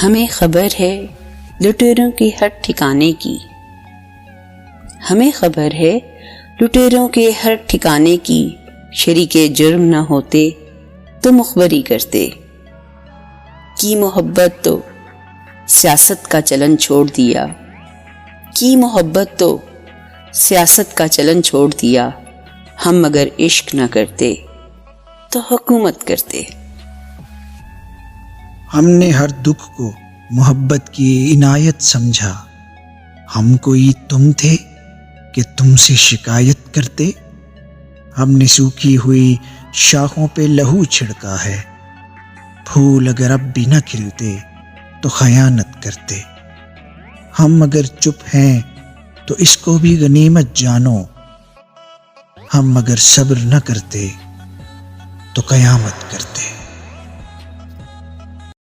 ہمیں خبر ہے لٹیروں کے ہر ٹھکانے کی، ہمیں خبر ہے لٹیروں کے ہر ٹھکانے کی، شریک جرم نہ ہوتے تو مخبری کرتے۔ کی محبت تو سیاست کا چلن چھوڑ دیا، کی محبت تو سیاست کا چلن چھوڑ دیا، ہم اگر عشق نہ کرتے تو حکومت کرتے۔ ہم نے ہر دکھ کو محبت کی عنایت سمجھا، ہم کوئی تم تھے کہ تم سے شکایت کرتے۔ ہم نے سوکھی ہوئی شاخوں پہ لہو چھڑکا ہے، پھول اگر اب بھی نہ کھلتے تو خیانت کرتے۔ ہم اگر چپ ہیں تو اس کو بھی غنیمت جانو، ہم اگر صبر نہ کرتے تو قیامت کرتے۔